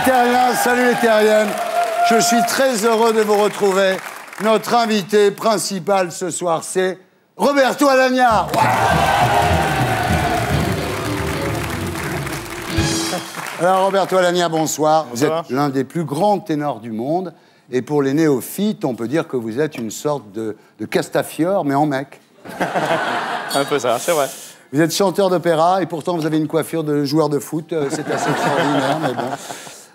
terriens, salut les terriennes. Je suis très heureux de vous retrouver. Notre invité principal ce soir, c'est Roberto Alagna. Ouais. Alors Roberto Alagna, bonsoir. Vous êtes l'un des plus grands ténors du monde. Et pour les néophytes, on peut dire que vous êtes une sorte de Castafiore, mais en mec. Un peu ça, c'est vrai. Vous êtes chanteur d'opéra et pourtant vous avez une coiffure de joueur de foot. C'est assez extraordinaire, mais bon.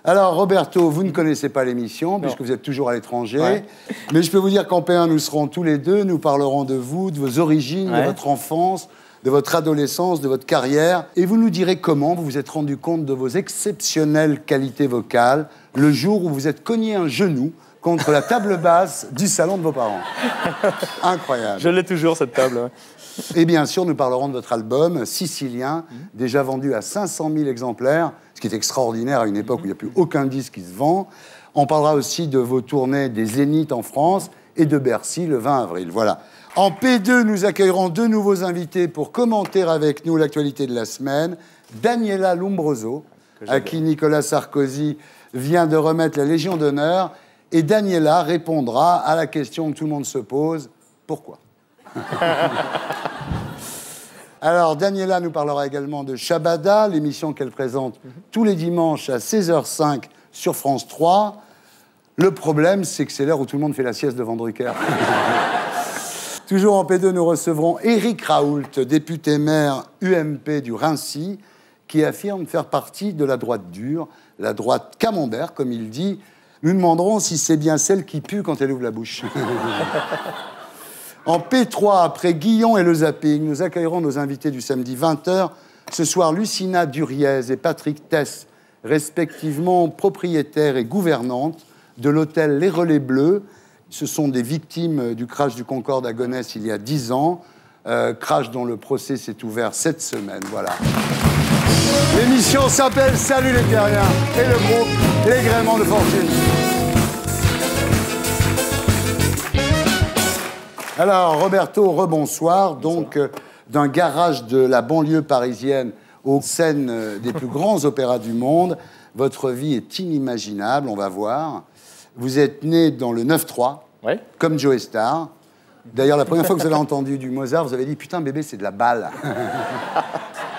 Alors, Roberto, vous ne connaissez pas l'émission, puisque vous êtes toujours à l'étranger. Ouais. Mais je peux vous dire qu'en P1, nous serons tous les deux. Nous parlerons de vous, de vos origines, de votre enfance, de votre adolescence, de votre carrière. Et vous nous direz comment vous vous êtes rendu compte de vos exceptionnelles qualités vocales le jour où vous êtes cogné un genou contre la table basse du salon de vos parents. Incroyable. Je l'ai toujours, cette table. Et bien sûr, nous parlerons de votre album Sicilien, déjà vendu à 500 000 exemplaires, ce qui est extraordinaire à une époque où il n'y a plus aucun disque qui se vend. On parlera aussi de vos tournées des Zéniths en France et de Bercy le 20 avril. Voilà. En P2, nous accueillerons deux nouveaux invités pour commenter avec nous l'actualité de la semaine. Daniela Lombroso, à qui Nicolas Sarkozy vient de remettre la Légion d'honneur. Et Daniela répondra à la question que tout le monde se pose, pourquoi ? Alors, Daniela nous parlera également de Shabada, l'émission qu'elle présente tous les dimanches à 16h05 sur France 3. Le problème, c'est que c'est l'heure où tout le monde fait la sieste devant Drucker. Toujours en P2, nous recevrons Éric Raoult, député maire UMP du Raincy, qui affirme faire partie de la droite dure, la droite camembert, comme il dit. Nous demanderons si c'est bien celle qui pue quand elle ouvre la bouche. En P3, après Guillon et le zapping, nous accueillerons nos invités du samedi 20h. Ce soir, Lucina Duriez et Patrick Tess, respectivement propriétaires et gouvernantes de l'hôtel Les Relais Bleus. Ce sont des victimes du crash du Concorde à Gonesse il y a 10 ans. Crash dont le procès s'est ouvert cette semaine. Voilà. L'émission s'appelle Salut les terriens et le groupe Les Gréments de Fortune. Alors, Roberto, rebonsoir. Donc, d'un garage de la banlieue parisienne aux scènes des plus grands opéras du monde, votre vie est inimaginable, on va voir. Vous êtes né dans le 9-3, comme Joe Star. D'ailleurs, la première fois que vous avez entendu du Mozart, vous avez dit « Putain, bébé, c'est de la balle ».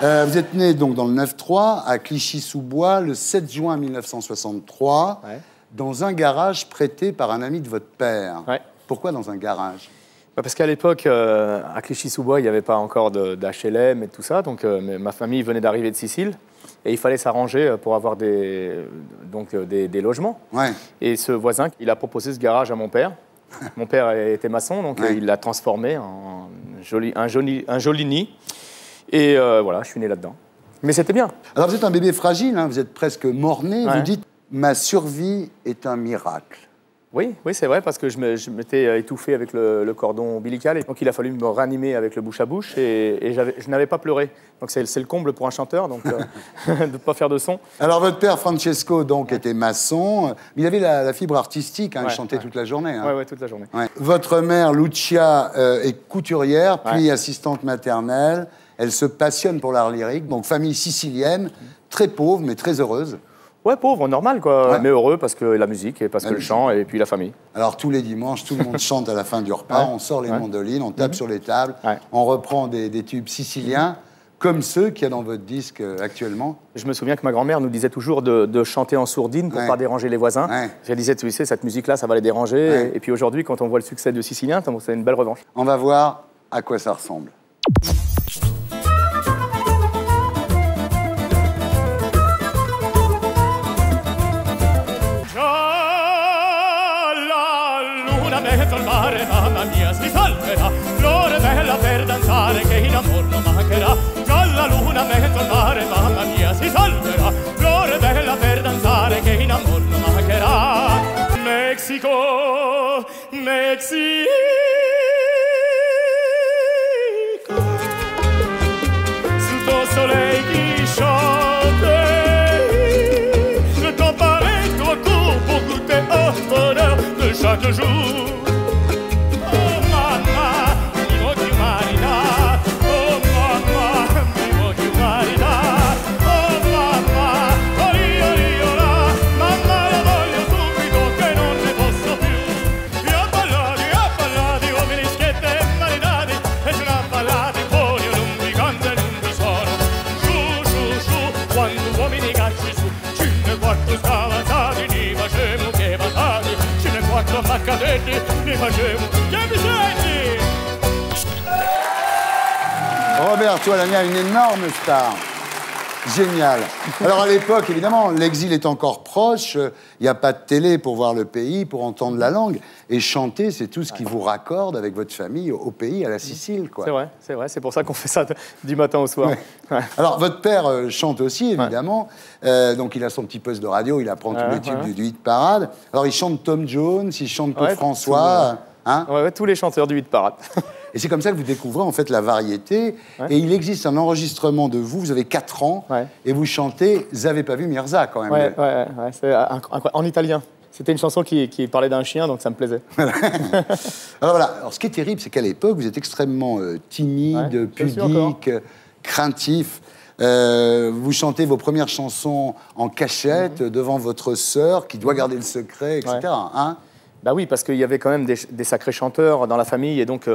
Vous êtes né donc dans le 9-3, à Clichy-sous-Bois, le 7 juin 1963, dans un garage prêté par un ami de votre père. Pourquoi dans un garage ? Parce qu'à l'époque, à Clichy-sous-Bois, il n'y avait pas encore d'HLM et tout ça. Donc, ma famille venait d'arriver de Sicile. Et il fallait s'arranger pour avoir des logements. Et ce voisin, il a proposé ce garage à mon père. Mon père était maçon, donc il l'a transformé en un joli nid. Et voilà, je suis né là-dedans. Mais c'était bien. Alors, vous êtes un bébé fragile, hein, vous êtes presque mort-né. Vous dites « Ma survie est un miracle ». Oui, c'est vrai, parce que je m'étais étouffé avec le cordon ombilical. Et donc, il a fallu me réanimer avec le bouche à bouche. Et je n'avais pas pleuré. Donc, c'est le comble pour un chanteur, donc, de ne pas faire de son. Alors, votre père, Francesco, donc, était maçon. Il avait la fibre artistique. Hein, il chantait toute la journée. Hein. Oui, toute la journée. Votre mère, Lucia, est couturière, puis assistante maternelle. Elle se passionne pour l'art lyrique. Donc, famille sicilienne, très pauvre, mais très heureuse. Ouais, pauvre, normal, quoi. Mais heureux parce que la musique, et parce que le chant, et puis la famille. Alors, tous les dimanches, tout le monde chante à la fin du repas. On sort les mandolines, on tape sur les tables. On reprend des tubes siciliens, comme ceux qu'il y a dans votre disque actuellement. Je me souviens que ma grand-mère nous disait toujours de chanter en sourdine pour ne pas déranger les voisins. Elle disait, tu sais, cette musique-là, ça va les déranger. Et puis aujourd'hui, quand on voit le succès de Sicilien, c'est une belle revanche. On va voir à quoi ça ressemble. Mamma mia, si salverà, flore bella per danzare che in amor non mancherà. Già la luna mezzo al mare, mamma mia, si salverà, flore bella per danzare che in amor non mancherà. Mexico, Mexico, sotto soleil qui chante, le temps paraît trop court pour goûter au bonheur de chaque jour. cadetti, mi facevo che mi senti. Roberto Alagna, une énorme star. Génial. Alors à l'époque, évidemment, l'exil est encore proche. Il n'y a pas de télé pour voir le pays, pour entendre la langue. Et chanter, c'est tout ce qui vous raccorde avec votre famille au pays, à la Sicile, quoi. C'est vrai. C'est pour ça qu'on fait ça du matin au soir. Ouais. Ouais. Alors votre père chante aussi, évidemment. Donc il a son petit poste de radio, il apprend tous les tubes du hit parade. Alors il chante Tom Jones, il chante Claude François. Hein tous les chanteurs du hit parade. Et c'est comme ça que vous découvrez en fait la variété. Et il existe un enregistrement de vous avez 4 ans, et vous chantez « Vous avez pas vu Mirza » quand même. Ouais, c'est en italien. C'était une chanson qui parlait d'un chien, donc ça me plaisait. Alors voilà, alors, ce qui est terrible, c'est qu'à l'époque, vous êtes extrêmement timide, pudique, craintif. Vous chantez vos premières chansons en cachette devant votre sœur, qui doit garder le secret, etc. Hein? Bah oui, parce qu'il y avait quand même des sacrés chanteurs dans la famille, et donc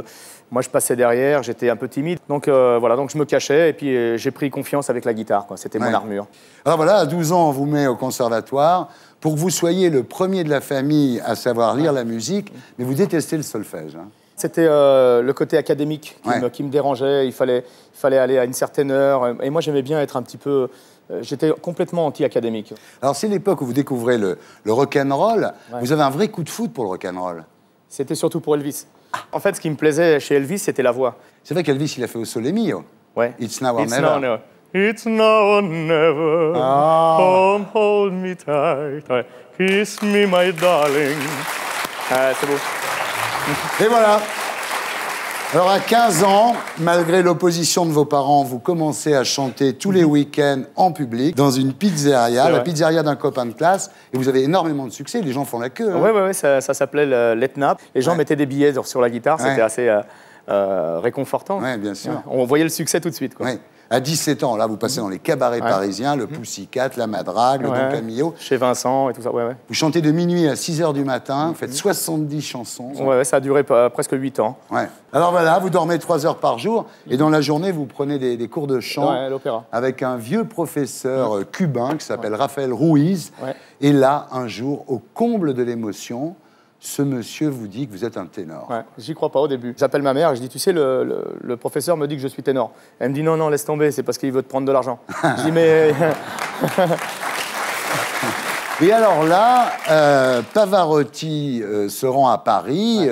moi je passais derrière, j'étais un peu timide, donc voilà, donc je me cachais, et puis j'ai pris confiance avec la guitare, quoi. C'était mon armure. Alors voilà, à 12 ans, on vous met au conservatoire pour que vous soyez le premier de la famille à savoir lire la musique, mais vous détestez le solfège. Hein. C'était le côté académique qui me dérangeait, il fallait aller à une certaine heure, et moi j'aimais bien être un petit peu... J'étais complètement anti-académique. Alors, c'est l'époque où vous découvrez le rock'n'roll. Vous avez un vrai coup de foot pour le rock'n'roll. C'était surtout pour Elvis. En fait, ce qui me plaisait chez Elvis, c'était la voix. C'est vrai qu'Elvis, il a fait au Sole Mio. Ouais. It's now or never. It's now or never. Come hold me tight. Kiss me, my darling. C'est beau. Et voilà. Alors, à 15 ans, malgré l'opposition de vos parents, vous commencez à chanter tous les week-ends en public dans une pizzeria, la pizzeria d'un copain de classe, et vous avez énormément de succès, les gens font la queue. Hein. Oui, ça s'appelait l'Etna. Les gens mettaient des billets sur la guitare, c'était assez réconfortant. Oui, bien sûr. On voyait le succès tout de suite, quoi. À 17 ans, là, vous passez dans les cabarets parisiens, le Pussycat, la Madrague, le Don Camillo. Chez Vincent et tout ça, Vous chantez de minuit à 6 h du matin, vous faites 70 chansons. Ça a duré presque 8 ans. Alors voilà, vous dormez 3 heures par jour, et dans la journée, vous prenez des cours de chant avec un vieux professeur cubain qui s'appelle Rafael Ruiz. Et là, un jour, au comble de l'émotion, ce monsieur vous dit que vous êtes un ténor. J'y crois pas au début. J'appelle ma mère et je dis, tu sais, le professeur me dit que je suis ténor. Elle me dit, non, laisse tomber, c'est parce qu'il veut te prendre de l'argent. Je dis, mais... Et alors là, Pavarotti se rend à Paris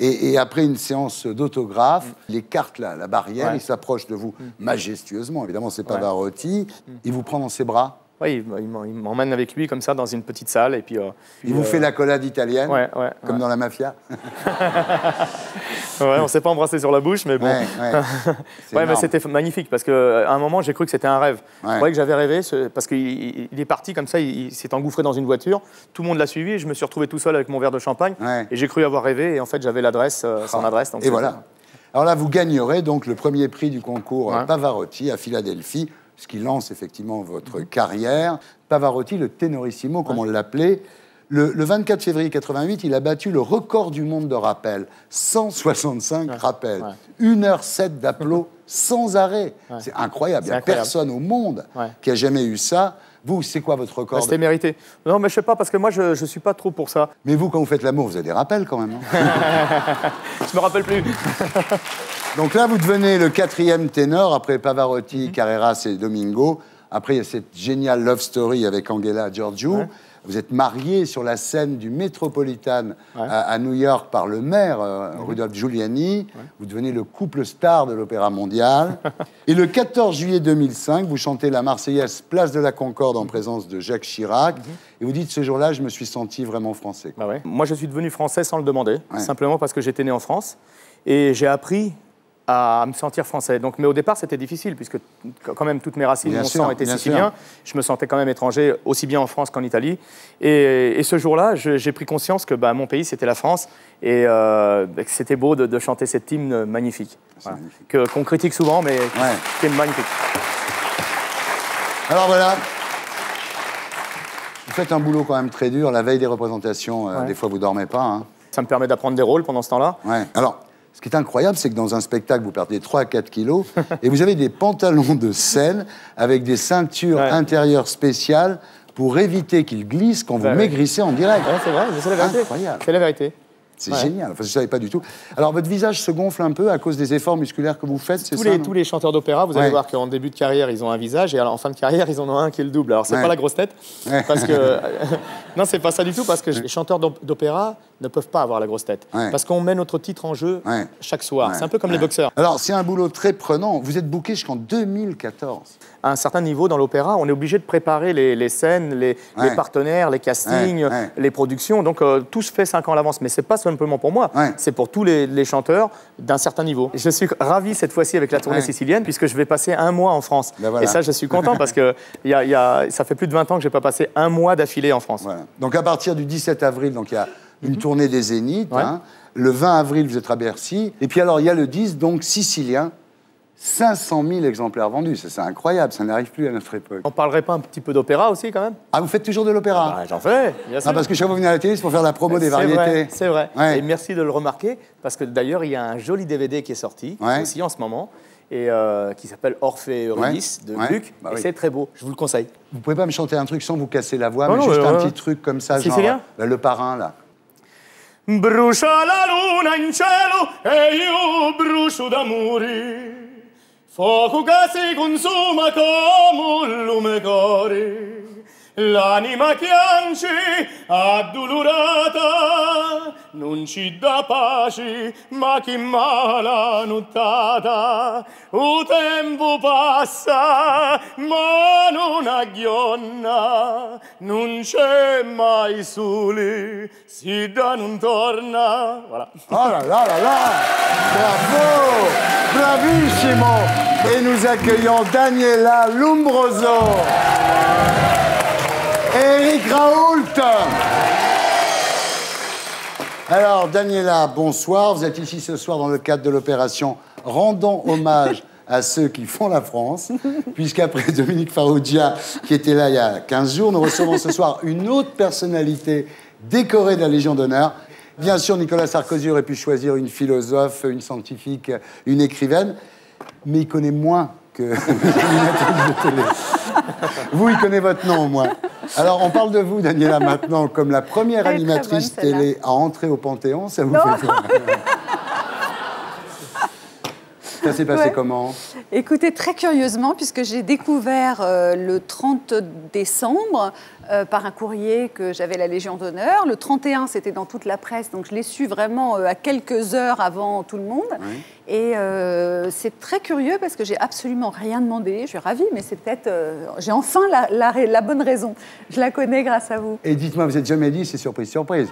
et après une séance d'autographe, il écarte la barrière, il s'approche de vous majestueusement, évidemment c'est Pavarotti, il vous prend dans ses bras. Oui, il m'emmène avec lui comme ça dans une petite salle et puis... il vous fait l'accolade italienne, comme dans la mafia. On s'est pas embrassé sur la bouche, mais bon. Mais c'était magnifique parce qu'à un moment, j'ai cru que c'était un rêve. Je croyais que j'avais rêvé parce qu'il est parti comme ça, il s'est engouffré dans une voiture. Tout le monde l'a suivi et je me suis retrouvé tout seul avec mon verre de champagne. Et j'ai cru avoir rêvé et en fait, j'avais l'adresse, son adresse. Donc et voilà. Alors là, vous gagnerez donc le premier prix du concours Pavarotti à Philadelphie, ce qui lance effectivement votre carrière. Pavarotti, le tenorissimo, comme on l'appelait. Le 24 février 88, il a battu le record du monde de rappels. 165 rappels. 1h07 d'applaudissements sans arrêt. C'est incroyable. Il n'y a personne au monde qui a jamais eu ça. Vous, c'est quoi votre record? C'était mérité. Non, mais je sais pas, parce que moi, je suis pas trop pour ça. Mais vous, quand vous faites l'amour, vous avez des rappels quand même, non? Je me rappelle plus. Donc là, vous devenez le 4e ténor, après Pavarotti, Carreras et Domingo. Après, il y a cette géniale love story avec Angela Giorgio. Vous êtes marié sur la scène du Metropolitan à New York par le maire Rudolph Giuliani. Vous devenez le couple star de l'Opéra Mondial. Et le 14 juillet 2005, vous chantez la Marseillaise Place de la Concorde en présence de Jacques Chirac. Et vous dites, ce jour-là, je me suis senti vraiment français. Moi, je suis devenu français sans le demander, simplement parce que j'étais né en France. Et j'ai appris à me sentir français. Donc, mais au départ, c'était difficile, puisque quand même toutes mes racines, mon sang était sicilien. Je me sentais quand même étranger, aussi bien en France qu'en Italie. Et ce jour-là, j'ai pris conscience que mon pays, c'était la France, et que c'était beau de chanter cet hymne magnifique. Qu'on critique souvent, mais qui est magnifique. Alors voilà. Vous faites un boulot quand même très dur, la veille des représentations, des fois vous dormez pas. Hein. Ça me permet d'apprendre des rôles pendant ce temps-là. Alors, ce qui est incroyable, c'est que dans un spectacle, vous perdez 3 à 4 kilos et vous avez des pantalons de scène avec des ceintures intérieures spéciales pour éviter qu'ils glissent quand vous maigrissez en direct. C'est vrai, c'est la vérité. Incroyable. C'est la vérité. C'est génial, enfin, je ne savais pas du tout. Alors, votre visage se gonfle un peu à cause des efforts musculaires que vous faites, c'est ça? Tous les chanteurs d'opéra, vous allez voir qu'en début de carrière, ils ont un visage, et en fin de carrière, ils en ont un qui est le double. Alors, c'est pas la grosse tête, parce que... non, c'est pas ça du tout, parce que les chanteurs d'opéra ne peuvent pas avoir la grosse tête. Parce qu'on met notre titre en jeu chaque soir. C'est un peu comme les boxeurs. Alors, c'est un boulot très prenant. Vous êtes booké jusqu'en 2014. À un certain niveau dans l'opéra, on est obligé de préparer les scènes, les partenaires, les castings, les productions. Donc, tout se fait 5 ans à l'avance. Mais c'est pas simplement pour moi. C'est pour tous les chanteurs d'un certain niveau. Je suis ravi cette fois-ci avec la tournée sicilienne, puisque je vais passer 1 mois en France. Et ça, je suis content parce que ça fait plus de 20 ans que je n'ai pas passé 1 mois d'affilée en France. Donc, à partir du 17 avril, donc, il y a une tournée des Zéniths. Le 20 avril, vous êtes à Bercy. Et puis, alors, il y a le 10, donc, sicilien. 500 000 exemplaires vendus, c'est incroyable, ça n'arrive plus à notre époque. On parlerait pas un petit peu d'opéra aussi, quand même? Ah, vous faites toujours de l'opéra? J'en fais, bien sûr. Parce que chaque fois que vous venez à la télé, c'est pour faire la promo des variétés. C'est vrai. Et merci de le remarquer, parce que d'ailleurs, il y a un joli DVD qui est sorti, aussi en ce moment, et qui s'appelle Orphée et Eurydice, de Gluck, et c'est très beau, je vous le conseille. Vous pouvez pas me chanter un truc sans vous casser la voix, mais juste un petit truc comme ça, genre le parrain, là. Brucia la luna in cielo e io brucio d'amore. Fuoco che si consuma come un lume core, l'anima piange addolorata, non ci dà pace, ma che mala nottata. O tempo passa, ma non aggiorna, non c'è mai sole, si da non torna. Voilà. Oh là là là là! Bravo! Bravissimo! Et nous accueillons Daniela Lombroso. Eric Raoult. Alors, Daniela, bonsoir. Vous êtes ici ce soir dans le cadre de l'opération Rendons hommage à ceux qui font la France, puisqu'après Dominique Farrugia, qui était là il y a 15 jours, nous recevons ce soir une autre personnalité décorée de la Légion d'honneur. Bien sûr, Nicolas Sarkozy aurait pu choisir une philosophe, une scientifique, une écrivaine, mais il connaît moins que l'animateur de télé. Vous, il connaît votre nom, au moins. Alors, on parle de vous, Daniela, maintenant, comme la première animatrice télé à entrer au Panthéon. Ça vous fait quoi? Ça s'est passé comment? Écoutez, très curieusement, puisque j'ai découvert le 30 décembre par un courrier que j'avais la Légion d'honneur. Le 31, c'était dans toute la presse, donc je l'ai su vraiment à quelques heures avant tout le monde. Et c'est très curieux parce que j'ai absolument rien demandé. Je suis ravie, mais c'est peut-être... j'ai enfin la bonne raison. Je la connais grâce à vous. Et dites-moi, vous n'êtes jamais dit, c'est surprise, surprise.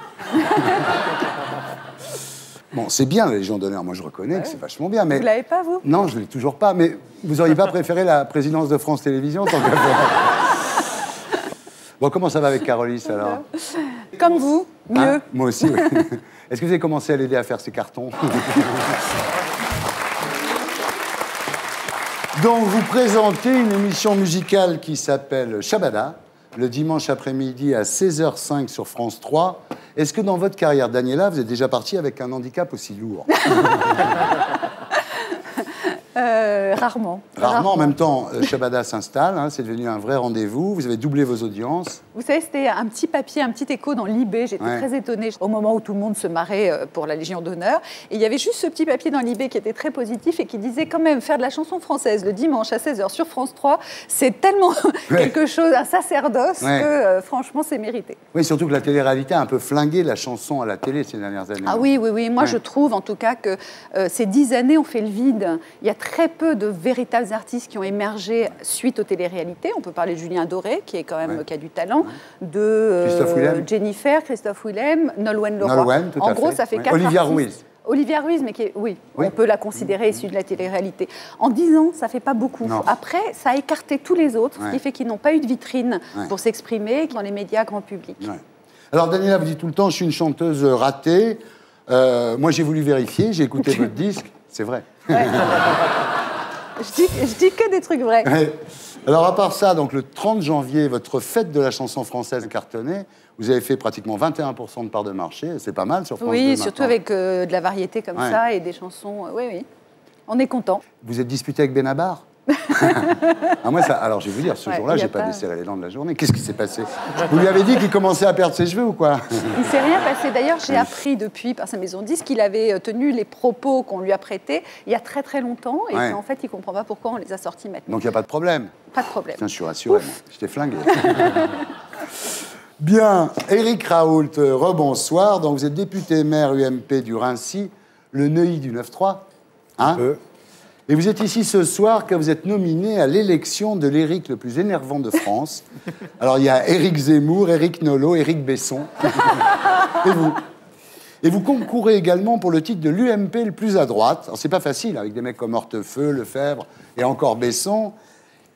Bon, c'est bien la Légion d'honneur, moi je reconnais que c'est vachement bien, mais... Vous l'avez pas, vous? Non, je l'ai toujours pas, mais vous auriez pas préféré la présidence de France Télévisions tant qu'à faire. Bon, comment ça va avec Carolis, alors? Comme vous, mieux. Moi aussi, oui. Est-ce que vous avez commencé à l'aider à faire ses cartons? Donc, vous présentez une émission musicale qui s'appelle Shabada, le dimanche après-midi à 16h05 sur France 3. Est-ce que dans votre carrière, Daniela, vous êtes déjà partie avec un handicap aussi lourd? Rarement. Rarement. En même temps, Shabada s'installe, hein, c'est devenu un vrai rendez-vous. Vous avez doublé vos audiences. Vous savez, c'était un petit papier, un petit écho dans l'IB. J'étais très étonnée au moment où tout le monde se marrait pour la Légion d'honneur. Et il y avait juste ce petit papier dans l'IB qui était très positif et qui disait quand même faire de la chanson française le dimanche à 16h sur France 3, c'est tellement quelque chose, un sacerdoce, que franchement, c'est mérité. Oui, surtout que la télé-réalité a un peu flingué la chanson à la télé ces dernières années. Ah oui, oui, oui. Moi, je trouve en tout cas que ces 10 années ont fait le vide. Il y a très peu de véritables artistes qui ont émergé suite aux téléréalités. On peut parler de Julien Doré, qui est quand même qui a du talent, de Jennifer, Christophe Willem, Nolwenn Leroy. Nolwenn, tout en gros, ça fait 4 Olivia artistes. Ruiz. Olivia Ruiz, mais qui est, on peut la considérer issue de la télé-réalité. En 10 ans, ça ne fait pas beaucoup. Non. Après, ça a écarté tous les autres, ce qui fait qu'ils n'ont pas eu de vitrine pour s'exprimer dans les médias grand public. Alors, Daniela, vous dites tout le temps, je suis une chanteuse ratée. Moi, j'ai voulu vérifier, j'ai écouté votre disque, c'est vrai. Je dis que des trucs vrais. Alors, à part ça, donc le 30 janvier, votre fête de la chanson française cartonnée, vous avez fait pratiquement 21% de part de marché. C'est pas mal sur France 2 Oui, maintenant. surtout avec de la variété comme ça et des chansons. Oui, oui. On est content. Vous êtes disputé avec Benabar? Moi, alors, je vais vous dire, ce jour-là, j'ai pas desserré les dents de la journée. Qu'est-ce qui s'est passé? Vous lui lui avez dit qu'il commençait à perdre ses cheveux ou quoi? Il ne s'est rien passé. D'ailleurs, j'ai appris depuis, par sa maison de disques, qu'il avait tenu les propos qu'on lui a prêtés il y a très très longtemps et qu'en fait, il ne comprend pas pourquoi on les a sortis maintenant. Donc, il n'y a pas de problème? Pas de problème. Tiens, je suis rassuré, moi. Je t'ai flingué. Bien. Éric Raoult, rebonsoir. Donc, vous êtes député maire UMP du Raincy, le Neuilly du 9-3. Hein? Et vous êtes ici ce soir car vous êtes nominé à l'élection de l'Éric le plus énervant de France. Alors, il y a Éric Zemmour, Éric Nolot, Éric Besson. Et vous. Et vous concourez également pour le titre de l'UMP le plus à droite. Alors, c'est pas facile, avec des mecs comme Hortefeux, Lefebvre et encore Besson.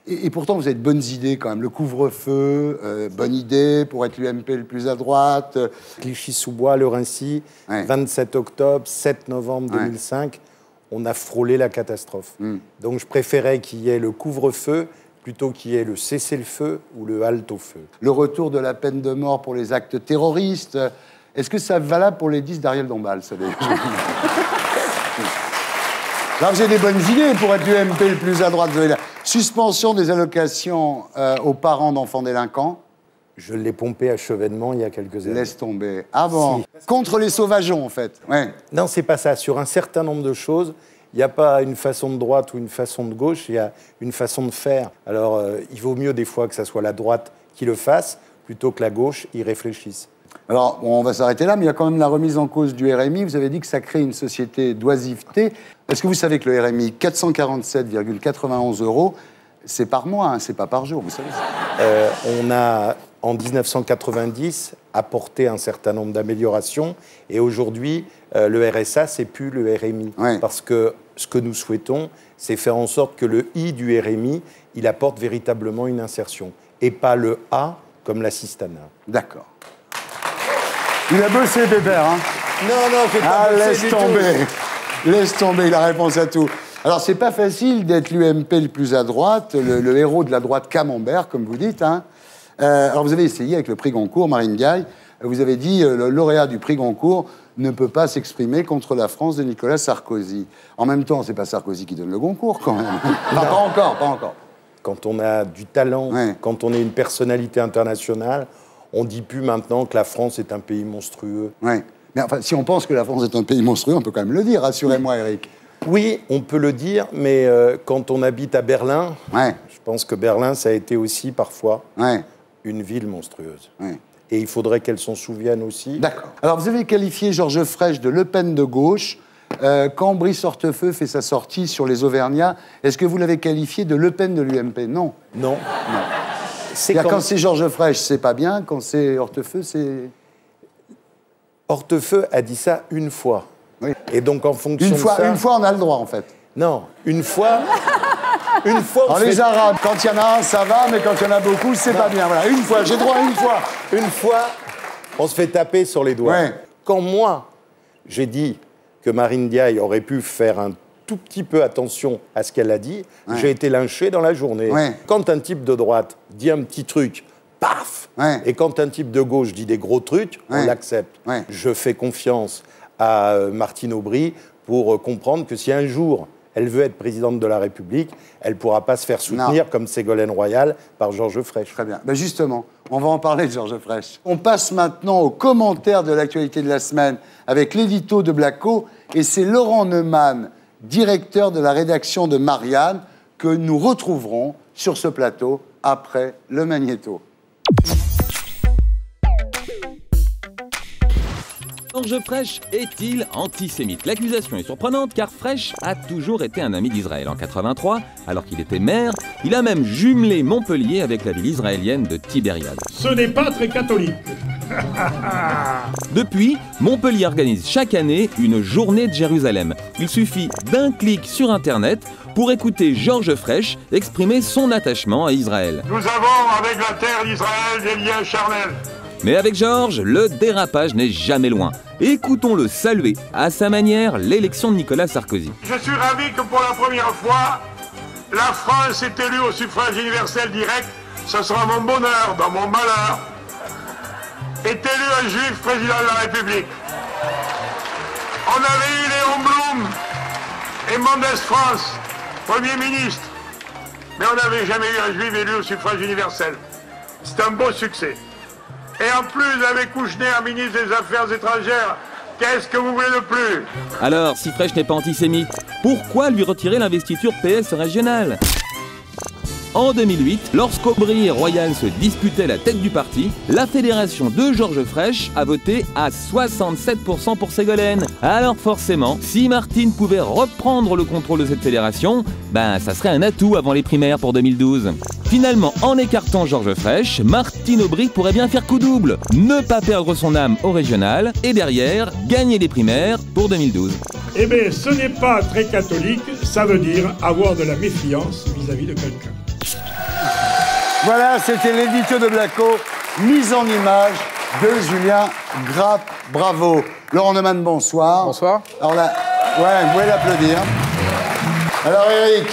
Et pourtant, vous avez de bonnes idées quand même. Le couvre-feu, bonne idée pour être l'UMP le plus à droite. Clichy-sous-Bois, le Raincy, 27 octobre, 7 novembre 2005. On a frôlé la catastrophe. Donc je préférais qu'il y ait le couvre-feu plutôt qu'il y ait le cessez-le-feu ou le halte-au-feu. Le retour de la peine de mort pour les actes terroristes. Est-ce que c'est valable pour les 10 d'Ariel Dombal, ça Là, vous avez des bonnes idées pour être l'UMP le plus à droite. Vous avez la suspension des allocations aux parents d'enfants délinquants. Je l'ai pompé à Chevènement il y a quelques années. Laisse tomber. Ah bon? Si. Contre les sauvageons, en fait. Ouais. Non, c'est pas ça. Sur un certain nombre de choses, il n'y a pas une façon de droite ou une façon de gauche, il y a une façon de faire. Alors, il vaut mieux des fois que ça soit la droite qui le fasse, plutôt que la gauche y réfléchisse. Alors, bon, on va s'arrêter là, mais il y a quand même la remise en cause du RMI. Vous avez dit que ça crée une société d'oisiveté. Est-ce que vous savez que le RMI, 447,91 €, c'est par mois, hein, c'est pas par jour, vous savez ça. On a, en 1990, apporté un certain nombre d'améliorations. Et aujourd'hui, le RSA, c'est plus le RMI. Ouais. Parce que ce que nous souhaitons, c'est faire en sorte que le I du RMI, il apporte véritablement une insertion. Et pas le A comme l'assistanat. D'accord. Il a bossé, Pépère, hein? Non, j'ai pas bossé laisse tomber. Laisse tomber, il a réponse à tout. Alors, c'est pas facile d'être l'UMP le plus à droite, le héros de la droite camembert, comme vous dites, hein. Alors, vous avez essayé avec le prix Goncourt, Marine Gaille, vous avez dit le lauréat du prix Goncourt ne peut pas s'exprimer contre la France de Nicolas Sarkozy. En même temps, c'est pas Sarkozy qui donne le Goncourt, quand même. Enfin, pas encore. Quand on a du talent, quand on est une personnalité internationale, on ne dit plus maintenant que la France est un pays monstrueux. Oui, mais enfin, si on pense que la France est un pays monstrueux, on peut quand même le dire, rassurez-moi, Éric. Oui, on peut le dire, mais quand on habite à Berlin, je pense que Berlin, ça a été aussi parfois une ville monstrueuse. Et il faudrait qu'elle s'en souvienne aussi. D'accord. Alors, vous avez qualifié Georges Frêche de Le Pen de gauche. Quand Brice Hortefeux fait sa sortie sur les Auvergnats, est-ce que vous l'avez qualifié de Le Pen de l'UMP? Non. Non. Quand c'est Georges Frêche, c'est pas bien. Quand c'est Hortefeux, c'est... Hortefeux a dit ça une fois. Oui. Et donc, en fonction de ça... Une fois, on a le droit, en fait. Non, une fois... Alors, les Arabes, quand il y en a un, ça va, mais quand il y en a beaucoup, c'est pas bien. Voilà, une fois, j'ai droit à une fois. Une fois, on se fait taper sur les doigts. Quand moi, j'ai dit que Marine Gaille aurait pu faire un tout petit peu attention à ce qu'elle a dit, j'ai été lynché dans la journée. Quand un type de droite dit un petit truc, paf, et quand un type de gauche dit des gros trucs, on l'accepte. Je fais confiance à Martine Aubry pour comprendre que si un jour elle veut être présidente de la République, elle ne pourra pas se faire soutenir comme Ségolène Royal par Georges Frêche. Très bien. Ben justement, on va en parler de Georges Frêche. On passe maintenant aux commentaires de l'actualité de la semaine avec l'édito de Blacko, et c'est Laurent Neumann, directeur de la rédaction de Marianne, que nous retrouverons sur ce plateau après le magnéto. Georges Frêche est-il antisémite? L'accusation est surprenante car Frêche a toujours été un ami d'Israël. En 83, alors qu'il était maire, il a même jumelé Montpellier avec la ville israélienne de Tibériade. Ce n'est pas très catholique. Depuis, Montpellier organise chaque année une journée de Jérusalem. Il suffit d'un clic sur Internet pour écouter Georges Frêche exprimer son attachement à Israël. Nous avons avec la terre d'Israël des liens charnels. Mais avec Georges, le dérapage n'est jamais loin. Écoutons-le saluer à sa manière l'élection de Nicolas Sarkozy. Je suis ravi que pour la première fois, la France est élue au suffrage universel direct. Ce sera mon bonheur dans mon malheur. Est élu un juif président de la République. On avait eu Léon Blum et Mendès France, Premier ministre. mais on n'avait jamais eu un juif élu au suffrage universel. C'est un beau succès. Et en plus, avec Kouchner, ministre des Affaires étrangères, qu'est-ce que vous voulez de plus? Alors, si Frêche n'est pas antisémite, pourquoi lui retirer l'investiture PS régionale? En 2008, lorsqu'Aubry et Royal se disputaient la tête du parti, la fédération de Georges Frêche a voté à 67% pour Ségolène. Alors forcément, si Martine pouvait reprendre le contrôle de cette fédération, ben ça serait un atout avant les primaires pour 2012. Finalement, en écartant Georges Frêche, Martine Aubry pourrait bien faire coup double, ne pas perdre son âme au régional et derrière, gagner les primaires pour 2012. Eh bien, ce n'est pas très catholique, ça veut dire avoir de la méfiance vis-à-vis de quelqu'un. Voilà, c'était l'édito de Blacko, mise en image de Julien Grap. Bravo. Laurent Neumann, bonsoir. Bonsoir. Alors là, ouais, vous pouvez l'applaudir. Alors Eric,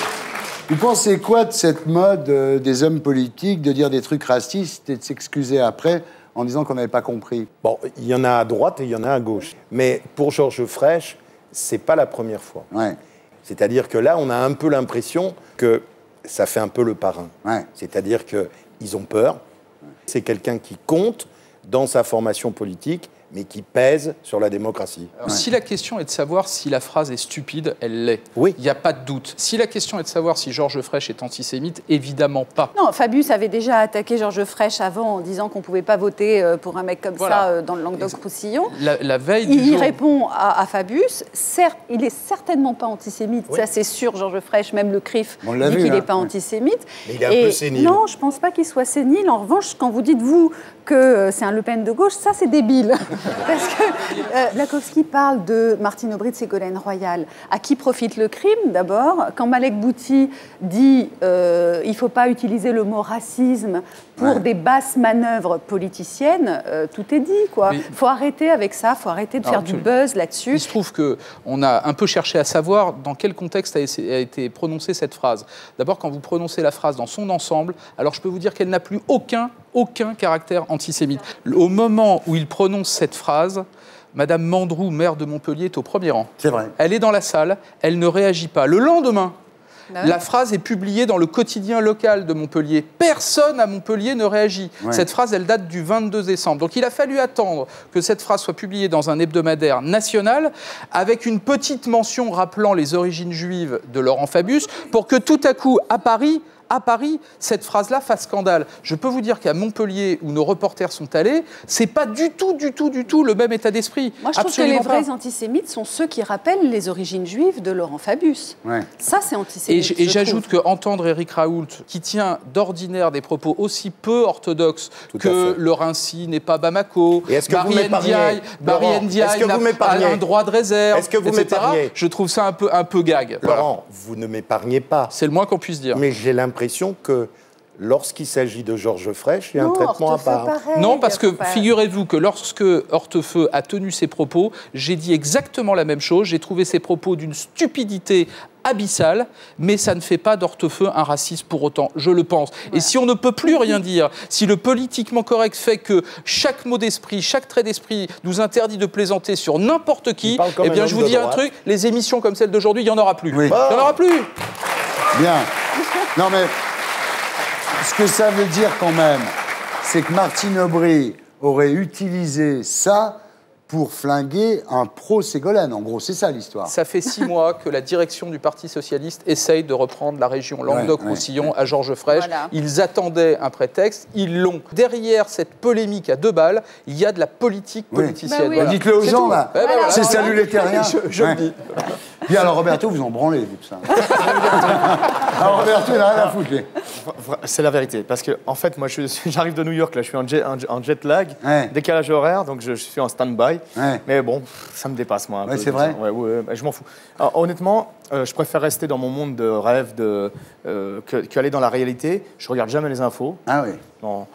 vous pensez quoi de cette mode des hommes politiques de dire des trucs racistes et de s'excuser après en disant qu'on n'avait pas compris? Bon, il y en a à droite et il y en a à gauche. Mais pour Georges Frêche, c'est pas la première fois. Ouais. C'est-à-dire que là, on a un peu l'impression que ça fait un peu le parrain. Ouais. C'est-à-dire qu'ils ont peur. C'est quelqu'un qui compte dans sa formation politique, mais qui pèse sur la démocratie. Alors, si la question est de savoir si la phrase est stupide, elle l'est. Oui. Il n'y a pas de doute. Si la question est de savoir si Georges Frêche est antisémite, évidemment pas. Non, Fabius avait déjà attaqué Georges Frêche avant en disant qu'on ne pouvait pas voter pour un mec comme ça dans le Languedoc-Roussillon. La veille du Il jour... répond à Fabius. Certes, il n'est certainement pas antisémite, ça c'est sûr, Georges Frêche, même le CRIF dit qu'il n'est pas antisémite. Mais il est un peu sénile. Non, je ne pense pas qu'il soit sénile. En revanche, quand vous dites, vous, que c'est un Le Pen de gauche, ça c'est débile. Parce que Blakowski parle de Martine Aubry, de Ségolène Royal. À qui profite le crime, d'abord? Quand Malek Bouti dit il ne faut pas utiliser le mot racisme pour des basses manœuvres politiciennes, tout est dit, quoi. Il faut arrêter avec ça, il faut arrêter de faire du buzz là-dessus. Il se trouve qu'on a un peu cherché à savoir dans quel contexte a été prononcée cette phrase. D'abord, quand vous prononcez la phrase dans son ensemble, alors je peux vous dire qu'elle n'a plus aucun caractère antisémite. Au moment où il prononce cette phrase, Madame Mandrou, maire de Montpellier, est au premier rang. C'est vrai. Elle est dans la salle, elle ne réagit pas. Le lendemain, la phrase est publiée dans le quotidien local de Montpellier. Personne à Montpellier ne réagit. Ouais. Cette phrase, elle date du 22 décembre. Donc il a fallu attendre que cette phrase soit publiée dans un hebdomadaire national avec une petite mention rappelant les origines juives de Laurent Fabius pour que tout à coup, à Paris, cette phrase-là fasse scandale. Je peux vous dire qu'à Montpellier, où nos reporters sont allés, c'est pas du tout le même état d'esprit. Moi, je trouve que les vrais antisémites sont ceux qui rappellent les origines juives de Laurent Fabius. Ouais. Ça, c'est antisémite. Et j'ajoute qu'entendre Éric Raoult, qui tient d'ordinaire des propos aussi peu orthodoxes que le Rincy n'est pas Bamako, Barry Ndiaye n'a un droit de réserve, etc. Je trouve ça un peu gag. Laurent, vous ne m'épargnez pas. C'est le moins qu'on puisse dire. Mais j'ai l'impression que lorsqu'il s'agit de Georges Frêche, il y a un traitement à part. Non, parce que figurez-vous que lorsque Hortefeux a tenu ses propos, j'ai dit exactement la même chose. J'ai trouvé ses propos d'une stupidité abyssale, mais ça ne fait pas d'Hortefeux un raciste pour autant, je le pense. Ouais. Et si on ne peut plus rien dire, si le politiquement correct fait que chaque mot d'esprit, chaque trait d'esprit nous interdit de plaisanter sur n'importe qui, eh bien je vous dis un truc, les émissions comme celle d'aujourd'hui, il n'y en aura plus. Oui. Il n'y en aura plus. Bien. Non mais, ce que ça veut dire quand même, c'est que Martine Aubry aurait utilisé ça pour flinguer un pro-Ségolène. En gros, c'est ça l'histoire. Ça fait 6 mois que la direction du Parti Socialiste essaye de reprendre la région Languedoc-Roussillon à Georges Frêche. Voilà. Ils attendaient un prétexte, ils l'ont. Derrière cette polémique à 2 balles, il y a de la politique politicienne. Bah oui. Voilà. Dites-le aux gens, là. C'est salut les terriens. Je le dis. Bien, alors Roberto, vous en branlez, vous, de ça. Alors Roberto, il n'a rien à foutre, lui. C'est la vérité, parce que en fait, moi, j'arrive de New York, là, je suis en jet lag, décalage horaire, donc je suis en stand-by. Mais bon, ça me dépasse, moi. C'est vrai. Je m'en fous. Alors, honnêtement, je préfère rester dans mon monde de rêve qu'aller dans la réalité. Je regarde jamais les infos. Ah oui. Non.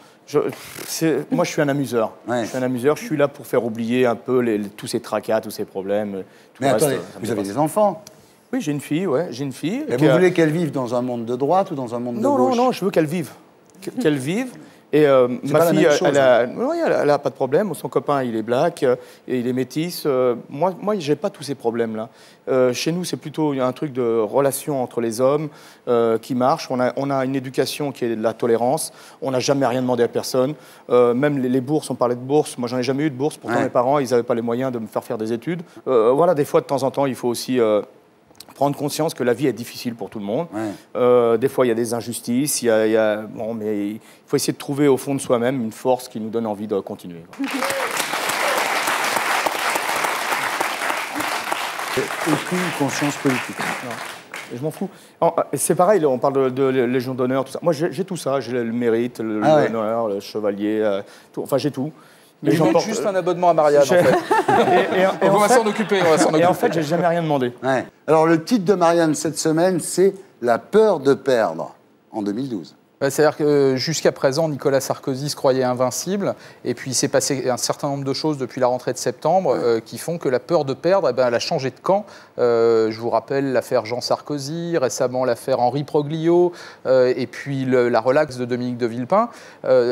Moi, je suis un amuseur. Je suis un amuseur. Je suis là pour faire oublier un peu tous ces tracas, tous ces problèmes. Mais attendez, vous avez des enfants? Oui, j'ai une fille, j'ai une fille. Et vous voulez qu'elle vive dans un monde de droite ou dans un monde de gauche? Non, je veux qu'elle vive. Qu'elle vive, Et ma fille, elle n'a pas de problème. Son copain, il est black, et il est métis. Moi, je n'ai pas tous ces problèmes-là. Chez nous, c'est plutôt un truc de relation entre les hommes qui marche. On a une éducation qui est de la tolérance. On n'a jamais rien demandé à personne. Même les bourses, on parlait de bourses. Moi, j'en ai jamais eu de bourse. Pourtant, mes parents, ils n'avaient pas les moyens de me faire des études. Voilà, des fois, de temps en temps, il faut aussi... prendre conscience que la vie est difficile pour tout le monde. Des fois, il y a des injustices. Bon, mais il faut essayer de trouver au fond de soi-même une force qui nous donne envie de continuer. Aucune conscience politique. Non. Je m'en fous. C'est pareil, on parle de Légion d'honneur, tout ça. Moi, j'ai tout ça. J'ai le mérite, l'honneur, le chevalier, tout. Enfin, j'ai tout. Mais il manque juste un abonnement à Marianne, en fait. On va s'en occuper. Et en fait, j'ai jamais rien demandé. Ouais. Alors, le titre de Marianne cette semaine, c'est « La peur de perdre » en 2012. C'est-à-dire que jusqu'à présent, Nicolas Sarkozy se croyait invincible, et puis il s'est passé un certain nombre de choses depuis la rentrée de septembre qui font que la peur de perdre, elle a changé de camp. Je vous rappelle l'affaire Jean Sarkozy, récemment l'affaire Henri Proglio, et puis la relaxe de Dominique de Villepin.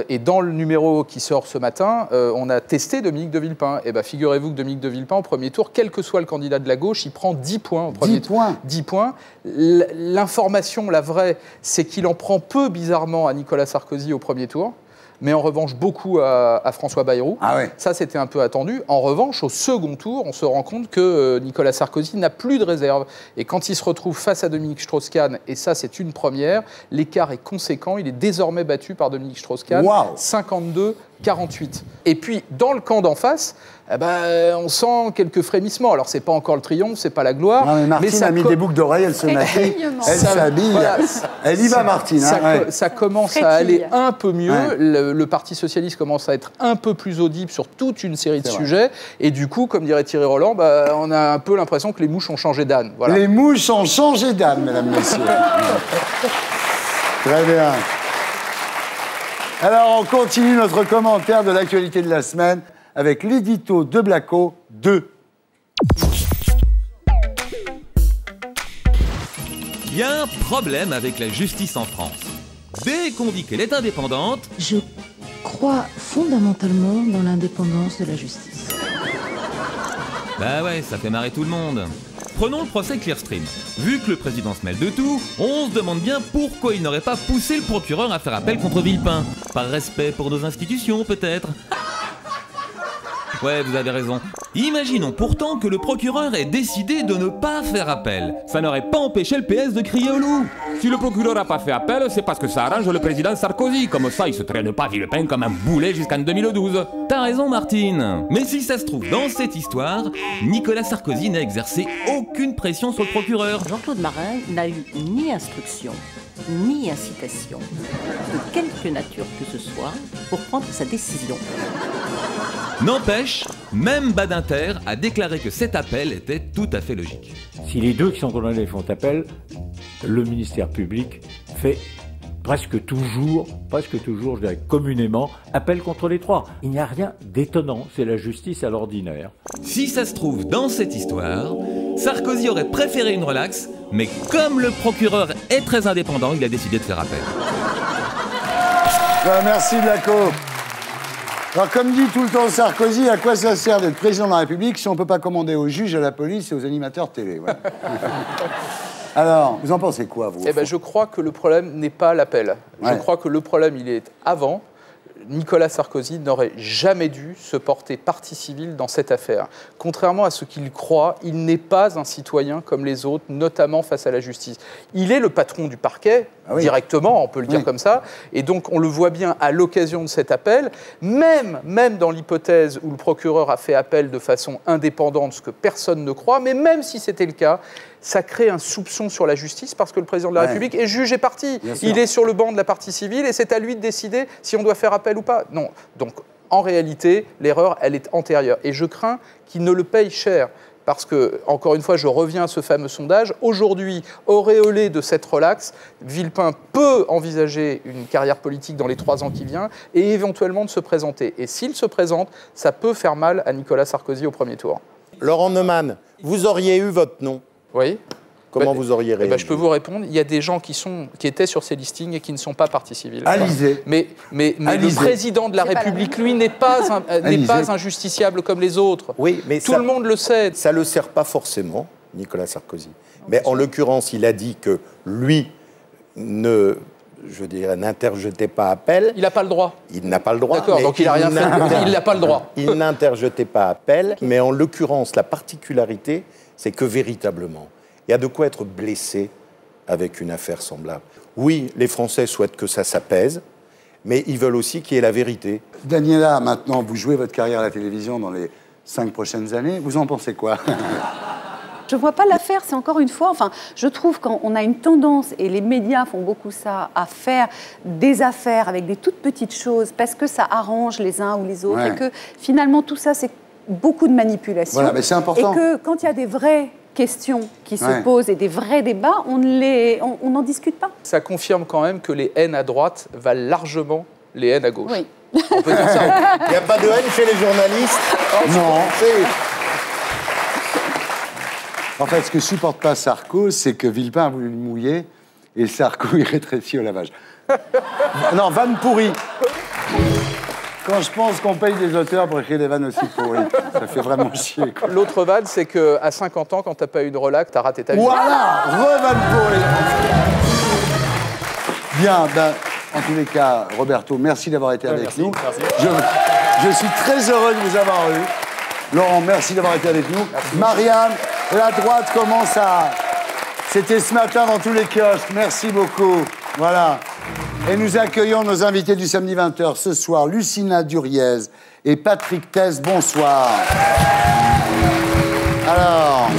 Et dans le numéro qui sort ce matin, on a testé Dominique de Villepin. Et figurez-vous que Dominique de Villepin, au premier tour, quel que soit le candidat de la gauche, il prend 10 points au premier tour. 10 points. L'information, la vraie, c'est qu'il en prend peu, bizarrement, à Nicolas Sarkozy au premier tour, mais en revanche beaucoup à François Bayrou. Ça, c'était un peu attendu. En revanche, au second tour, on se rend compte que Nicolas Sarkozy n'a plus de réserve. Et quand il se retrouve face à Dominique Strauss-Kahn, et ça, c'est une première, l'écart est conséquent. Il est désormais battu par Dominique Strauss-Kahn, 52-48. Et puis, dans le camp d'en face, on sent quelques frémissements. Alors, c'est pas encore le triomphe, c'est pas la gloire. Non, mais Martine a mis des boucles d'oreilles, elle se maquille, elle s'habille. Voilà, elle y va, Martine. Ça commence à aller un peu mieux. Le Parti socialiste commence à être un peu plus audible sur toute une série de sujets. Et du coup, comme dirait Thierry Roland, on a un peu l'impression que les mouches ont changé d'âne. Voilà. Les mouches ont changé d'âne, mesdames, messieurs. Très bien. Alors, on continue notre commentaire de l'actualité de la semaine avec l'édito de Blacko 2. Il y a un problème avec la justice en France. Dès qu'on dit qu'elle est indépendante... Je crois fondamentalement dans l'indépendance de la justice. Bah ouais, ça fait marrer tout le monde. Prenons le procès Clearstream. Vu que le président se mêle de tout, on se demande bien pourquoi il n'aurait pas poussé le procureur à faire appel contre Villepin. Par respect pour nos institutions, peut-être. Ouais, vous avez raison. Imaginons pourtant que le procureur ait décidé de ne pas faire appel. Ça n'aurait pas empêché le PS de crier au loup. Si le procureur n'a pas fait appel, c'est parce que ça arrange le président Sarkozy. Comme ça, il se traîne pas Villepin comme un boulet jusqu'en 2012. T'as raison, Martine. Mais si ça se trouve, dans cette histoire, Nicolas Sarkozy n'a exercé aucune pression sur le procureur. Jean-Claude Marin n'a eu ni instruction, ni incitation, de quelque nature que ce soit, pour prendre sa décision. N'empêche, même Badinter a déclaré que cet appel était tout à fait logique. Si les deux qui sont condamnés font appel, le ministère public fait presque toujours, je dirais communément, appel contre les trois. Il n'y a rien d'étonnant, c'est la justice à l'ordinaire. Si ça se trouve, dans cette histoire, Sarkozy aurait préféré une relaxe, mais comme le procureur est très indépendant, il a décidé de faire appel. Merci Blacko. Alors, comme dit tout le temps Sarkozy, à quoi ça sert d'être président de la République si on ne peut pas commander aux juges, à la police et aux animateurs télé? Voilà. Alors, vous en pensez quoi, vous? Je crois que le problème n'est pas l'appel. Je crois que le problème, il est avant. Nicolas Sarkozy n'aurait jamais dû se porter partie civile dans cette affaire. Contrairement à ce qu'il croit, il n'est pas un citoyen comme les autres, notamment face à la justice. Il est le patron du parquet, directement, on peut le dire comme ça, et donc on le voit bien à l'occasion de cet appel, même dans l'hypothèse où le procureur a fait appel de façon indépendante, ce que personne ne croit, mais même si c'était le cas, ça crée un soupçon sur la justice parce que le président de la République est juge et partie. Il est sur le banc de la partie civile et c'est à lui de décider si on doit faire appel ou pas. Non. Donc, en réalité, l'erreur, elle est antérieure. Et je crains qu'il ne le paye cher. Parce que, encore une fois, je reviens à ce fameux sondage. Aujourd'hui, auréolé de cette relaxe, Villepin peut envisager une carrière politique dans les 3 ans qui viennent et éventuellement de se présenter. Et s'il se présente, ça peut faire mal à Nicolas Sarkozy au premier tour. Laurent Neumann, vous auriez eu votre nom. Oui. Comment vous auriez réagi? Je peux vous répondre. Il y a des gens qui étaient sur ces listings et qui ne sont pas partie civile. Alizé. Mais le président de la République, lui, n'est pas injusticiable comme les autres. Oui, mais tout le monde le sait. Ça ne le sert pas forcément, Nicolas Sarkozy. Mais en l'occurrence, il a dit que lui n'interjetait pas appel. Il n'a pas le droit. Il n'a pas le droit. D'accord, donc il n'a rien fait. Il n'a pas le droit. Il n'interjetait pas appel, mais en l'occurrence, la particularité, c'est que véritablement, il y a de quoi être blessé avec une affaire semblable. Oui, les Français souhaitent que ça s'apaise, mais ils veulent aussi qu'il y ait la vérité. Daniela, maintenant, vous jouez votre carrière à la télévision dans les 5 prochaines années. Vous en pensez quoi? Je ne vois pas l'affaire, c'est encore une fois, je trouve qu'on a une tendance, et les médias font beaucoup ça, à faire des affaires avec des toutes petites choses parce que ça arrange les uns ou les autres et que finalement tout ça, c'est beaucoup de manipulation. Voilà, mais c'est important. Et que quand il y a des vraies questions qui se posent et des vrais débats, on n'en discute pas. Ça confirme quand même que les haines à droite valent largement les haines à gauche. Oui. On peut dire ça. Il n'y a pas de haine chez les journalistes? Non. En fait, ce que supporte pas Sarko, c'est que Villepin a voulu le mouiller et Sarko, il rétrécit au lavage. Non, vanne pourrie. Quand je pense qu'on paye des auteurs pour écrire des vannes aussi pourries, ça fait vraiment chier. L'autre vanne, c'est qu'à 50 ans, quand t'as pas eu de relax, t'as raté ta vie. Voilà, re-vanne pourrie. Bien, en tous les cas, Roberto, merci d'avoir été avec nous. Merci. Je suis très heureux de vous avoir eu. Laurent, merci d'avoir été avec nous. Marianne, la droite commence à... C'était ce matin dans tous les kiosques. Merci beaucoup. Voilà. Et nous accueillons nos invités du samedi 20h ce soir, Lucina Duriez et Patrick Thès. Bonsoir. Alors,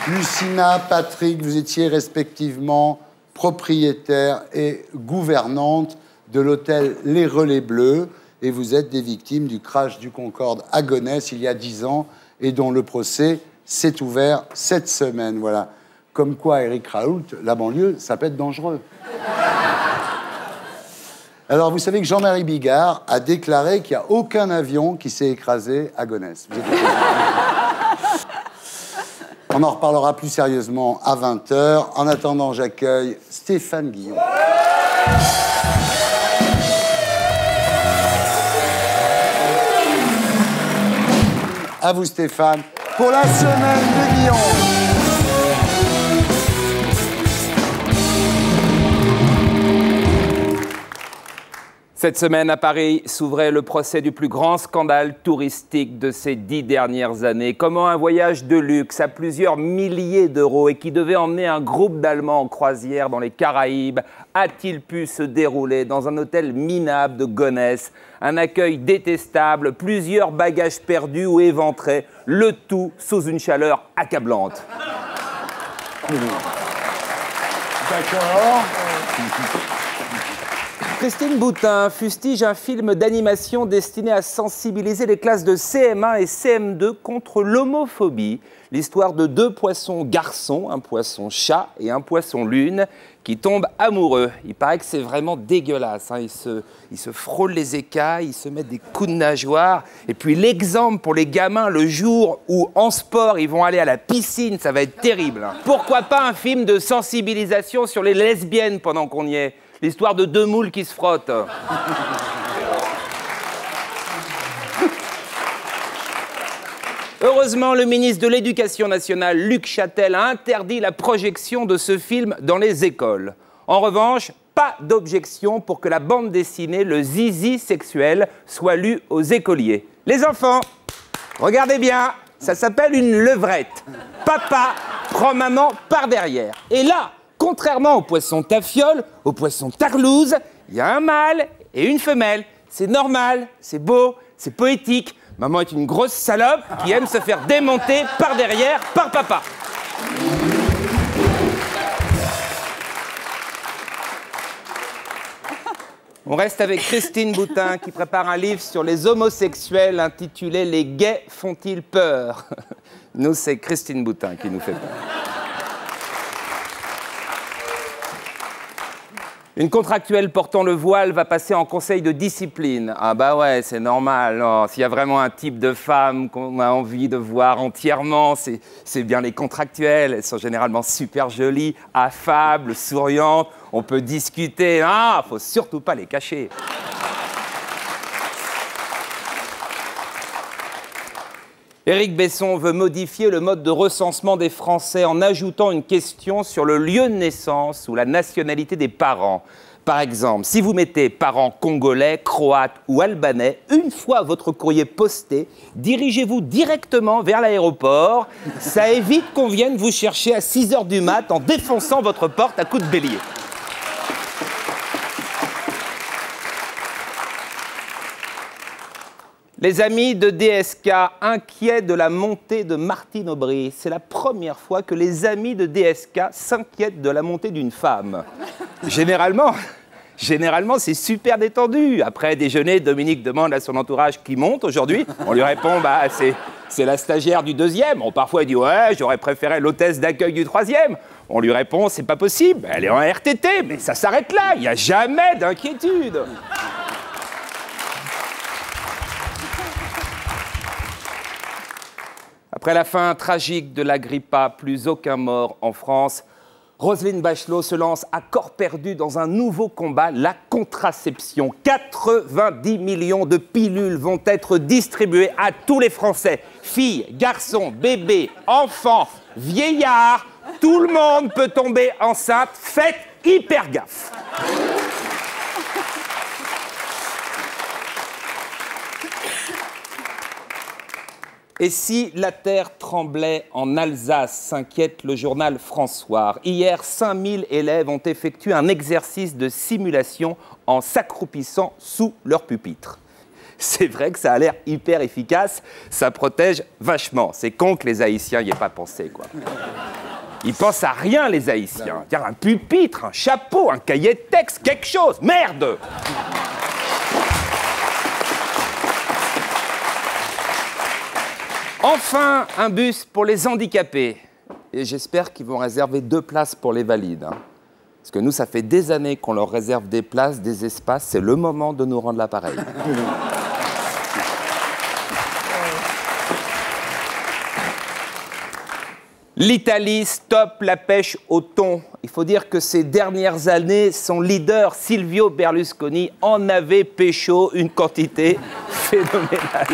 Lucina, Patrick, vous étiez respectivement propriétaire et gouvernante de l'hôtel Les Relais Bleus et vous êtes des victimes du crash du Concorde à Gonesse il y a 10 ans et dont le procès s'est ouvert cette semaine. Voilà. Comme quoi, Éric Raoult, la banlieue, ça peut être dangereux. Alors, vous savez que Jean-Marie Bigard a déclaré qu'il n'y a aucun avion qui s'est écrasé à Gonesse. On en reparlera plus sérieusement à 20h. En attendant, j'accueille Stéphane Guillon. À vous, Stéphane, pour la semaine de Guillon. Cette semaine, à Paris, s'ouvrait le procès du plus grand scandale touristique de ces 10 dernières années. Comment un voyage de luxe à plusieurs milliers d'euros et qui devait emmener un groupe d'Allemands en croisière dans les Caraïbes a-t-il pu se dérouler dans un hôtel minable de Gonesse? Un accueil détestable, plusieurs bagages perdus ou éventrés, le tout sous une chaleur accablante. D'accord. Christine Boutin fustige un film d'animation destiné à sensibiliser les classes de CM1 et CM2 contre l'homophobie. L'histoire de 2 poissons garçons, un poisson chat et un poisson lune, qui tombent amoureux. Il paraît que c'est vraiment dégueulasse. Hein. Ils se frôlent les écailles, ils se mettent des coups de nageoire. Et puis l'exemple pour les gamins, le jour où en sport ils vont aller à la piscine, ça va être terrible. Hein. Pourquoi pas un film de sensibilisation sur les lesbiennes pendant qu'on y est? L'histoire de 2 moules qui se frottent. Heureusement, le ministre de l'Éducation nationale, Luc Châtel, a interdit la projection de ce film dans les écoles. En revanche, pas d'objection pour que la bande dessinée Le Zizi sexuel soit lue aux écoliers. Les enfants, regardez bien, ça s'appelle une levrette. Papa prend maman par derrière. Et là, contrairement au poisson tafiole, au poisson tarlouse, il y a un mâle et une femelle. C'est normal, c'est beau, c'est poétique. Maman est une grosse salope qui aime se faire démonter par derrière par papa. On reste avec Christine Boutin qui prépare un livre sur les homosexuels intitulé « Les gays font-ils peur ?» Nous, c'est Christine Boutin qui nous fait peur. Une contractuelle portant le voile va passer en conseil de discipline. Ah bah ouais, c'est normal. S'il y a vraiment un type de femme qu'on a envie de voir entièrement, c'est bien les contractuelles. Elles sont généralement super jolies, affables, souriantes. On peut discuter. Ah, faut surtout pas les cacher. Éric Besson veut modifier le mode de recensement des Français en ajoutant une question sur le lieu de naissance ou la nationalité des parents. Par exemple, si vous mettez parents congolais, croates ou albanais, une fois votre courrier posté, dirigez-vous directement vers l'aéroport. Ça évite qu'on vienne vous chercher à 6 h du mat en défonçant votre porte à coups de bélier. Les amis de DSK inquiets de la montée de Martine Aubry. C'est la première fois que les amis de DSK s'inquiètent de la montée d'une femme. Généralement, c'est super détendu. Après déjeuner, Dominique demande à son entourage qui monte aujourd'hui. On lui répond, bah, c'est la stagiaire du 2e. Bon, parfois, il dit, ouais, j'aurais préféré l'hôtesse d'accueil du 3e. On lui répond, c'est pas possible. Elle est en RTT, mais ça s'arrête là. Il n'y a jamais d'inquiétude. Après la fin tragique de l'Agrippa, plus aucun mort en France, Roselyne Bachelot se lance à corps perdu dans un nouveau combat, la contraception. 90 millions de pilules vont être distribuées à tous les Français. Filles, garçons, bébés, enfants, vieillards, tout le monde peut tomber enceinte. Faites hyper gaffe. Et si la terre tremblait en Alsace, s'inquiète le journal François. Hier, 5000 élèves ont effectué un exercice de simulation en s'accroupissant sous leur pupitre. C'est vrai que ça a l'air hyper efficace, ça protège vachement. C'est con que les Haïtiens n'y aient pas pensé, quoi. Ils pensent à rien, les Haïtiens. Tiens, un pupitre, un chapeau, un cahier de texte, quelque chose. Merde! Enfin, un bus pour les handicapés. Et j'espère qu'ils vont réserver 2 places pour les valides. Hein. Parce que nous, ça fait des années qu'on leur réserve des places, des espaces. C'est le moment de nous rendre l'appareil. L'Italie stoppe la pêche au thon. Il faut dire que ces dernières années, son leader, Silvio Berlusconi, en avait pécho une quantité phénoménale.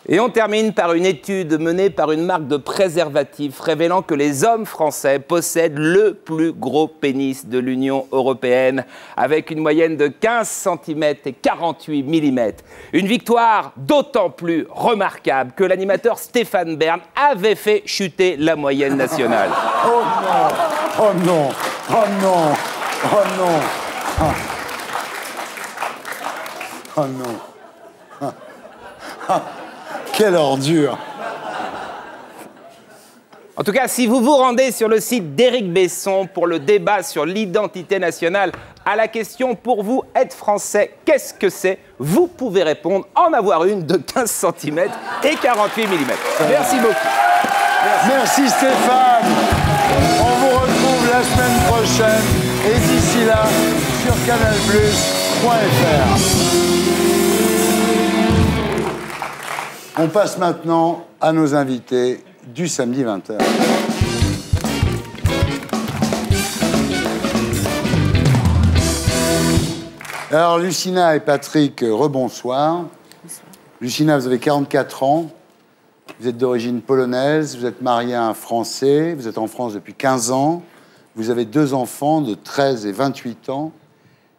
Et on termine par une étude menée par une marque de préservatifs révélant que les hommes français possèdent le plus gros pénis de l'Union européenne, avec une moyenne de 15 cm et 48 mm. Une victoire d'autant plus remarquable que l'animateur Stéphane Bern avait fait chuter la moyenne nationale. Oh non! Oh non! Oh non! Oh non! Oh non! Quelle ordure! En tout cas, si vous vous rendez sur le site d'Éric Besson pour le débat sur l'identité nationale, à la question pour vous, être français, qu'est-ce que c'est? Vous pouvez répondre, en avoir une de 15 cm et 48 mm. Merci beaucoup. Merci Stéphane. On vous retrouve la semaine prochaine et d'ici là sur canalplus.fr. On passe maintenant à nos invités du samedi 20h. Alors, Lucina et Patrick, rebonsoir. Lucina, vous avez 44 ans. Vous êtes d'origine polonaise. Vous êtes mariée à un Français. Vous êtes en France depuis 15 ans. Vous avez 2 enfants de 13 et 28 ans.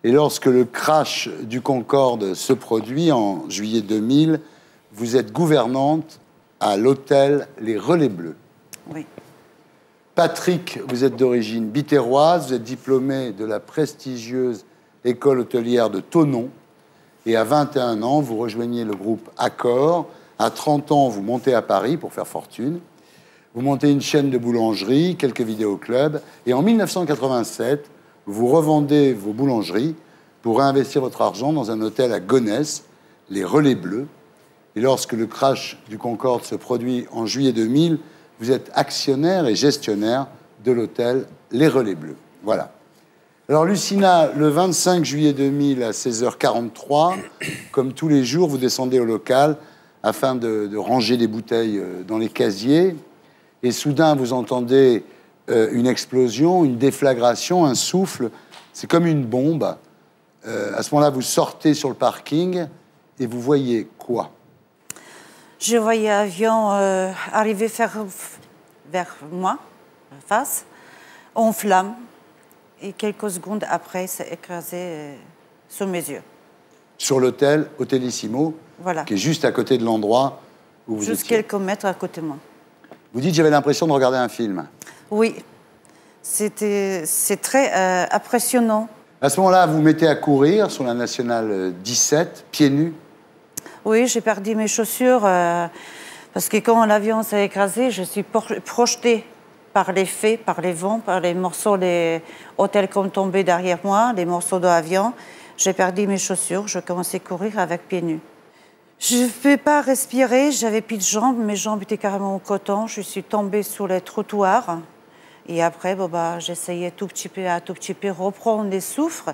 Et lorsque le crash du Concorde se produit en juillet 2000, vous êtes gouvernante à l'hôtel Les Relais Bleus. Oui. Patrick, vous êtes d'origine bitéroise, vous êtes diplômé de la prestigieuse école hôtelière de Thonon. Et à 21 ans, vous rejoignez le groupe Accor. À 30 ans, vous montez à Paris pour faire fortune. Vous montez une chaîne de boulangeries, quelques vidéoclubs. Et en 1987, vous revendez vos boulangeries pour réinvestir votre argent dans un hôtel à Gonesse, Les Relais Bleus. Et lorsque le crash du Concorde se produit en juillet 2000, vous êtes actionnaire et gestionnaire de l'hôtel Les Relais Bleus. Voilà. Alors, Lucina, le 25 juillet 2000 à 16h43, comme tous les jours, vous descendez au local afin de ranger les bouteilles dans les casiers. Et soudain, vous entendez une explosion, une déflagration, un souffle. C'est comme une bombe. À ce moment-là, vous sortez sur le parking et vous voyez quoi? Je voyais un avion arriver vers moi, en face, en flammes. Et quelques secondes après, c'est écrasé sous mes yeux. Sur l'hôtel Hôtellissimo, voilà, qui est juste à côté de l'endroit où vous étiez. Juste quelques mètres à côté de moi. Vous dites, j'avais l'impression de regarder un film. Oui, c'est très impressionnant. À ce moment-là, vous vous mettez à courir sur la nationale 17, pieds nus. Oui, j'ai perdu mes chaussures parce que quand l'avion s'est écrasé, je suis projetée par les faits, par les vents, par les morceaux des hôtels qui ont tombé derrière moi, les morceaux de l'avion. J'ai perdu mes chaussures, je commençais à courir avec pieds nus. Je ne pouvais pas respirer, j'avais plus de jambes, mes jambes étaient carrément en coton. Je suis tombée sur les trottoirs. Et après, j'essayais tout petit peu à tout petit peu reprendre les souffles.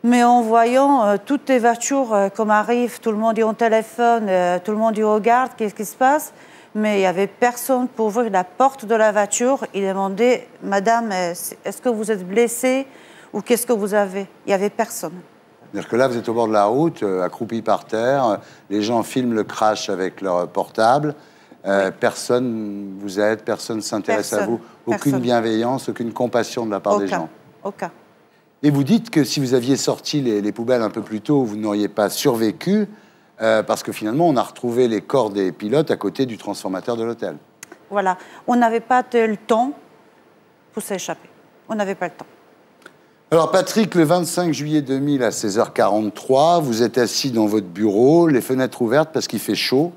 Mais en voyant toutes les voitures comme arrivent, tout le monde est au téléphone, tout le monde y regarde, qu'est-ce qui se passe? Mais il n'y avait personne pour ouvrir la porte de la voiture. Il demandait, « Madame, est-ce que vous êtes blessée ou qu'est-ce que vous avez ?» Il n'y avait personne. C'est-à-dire que là, vous êtes au bord de la route, accroupi par terre, les gens filment le crash avec leur portable, personne vous aide, personne ne s'intéresse à vous, aucune bienveillance, aucune compassion de la part des gens. Aucun. Et vous dites que si vous aviez sorti les poubelles un peu plus tôt, vous n'auriez pas survécu, parce que finalement, on a retrouvé les corps des pilotes à côté du transformateur de l'hôtel. Voilà. On n'avait pas le temps pour s'échapper. On n'avait pas le temps. Alors, Patrick, le 25 juillet 2000 à 16h43, vous êtes assis dans votre bureau, les fenêtres ouvertes parce qu'il fait chaud.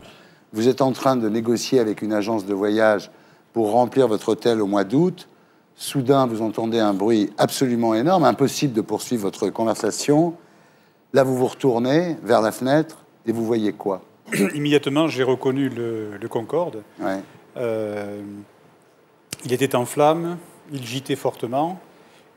Vous êtes en train de négocier avec une agence de voyage pour remplir votre hôtel au mois d'août. Soudain, vous entendez un bruit absolument énorme, impossible de poursuivre votre conversation. Là, vous vous retournez vers la fenêtre et vous voyez quoi? Immédiatement, j'ai reconnu le Concorde. Ouais. Il était en flammes, il gîtait fortement.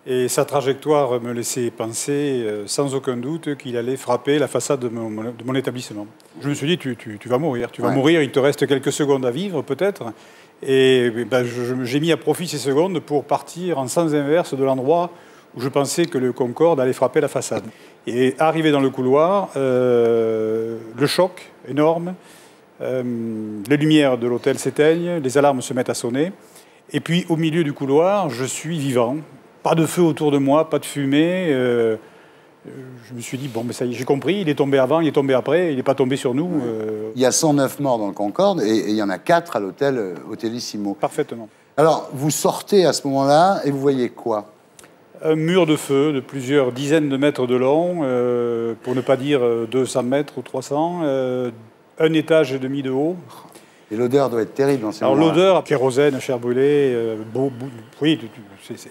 Et sa trajectoire me laissait penser, sans aucun doute, qu'il allait frapper la façade de mon établissement. Je me suis dit, tu vas mourir. Tu vas mourir, il te reste quelques secondes à vivre, peut-être. Et j'ai mis à profit ces secondes pour partir en sens inverse de l'endroit où je pensais que le Concorde allait frapper la façade. Et arrivé dans le couloir, le choc énorme, les lumières de l'hôtel s'éteignent, les alarmes se mettent à sonner. Et puis, au milieu du couloir, je suis vivant. Pas de feu autour de moi, pas de fumée. Je me suis dit, bon, mais ça y est, j'ai compris, il est tombé avant, il est tombé après, il n'est pas tombé sur nous. Il y a 109 morts dans le Concorde et il y en a 4 à l'hôtel Hôtellissimo. Parfaitement. Alors, vous sortez à ce moment-là et vous voyez quoi? Un mur de feu de plusieurs dizaines de mètres de long, pour ne pas dire 200 mètres ou 300, un étage et demi de haut. Et l'odeur doit être terrible dans ces moments-là. Alors l'odeur, kérosène, chair brûlée, oui,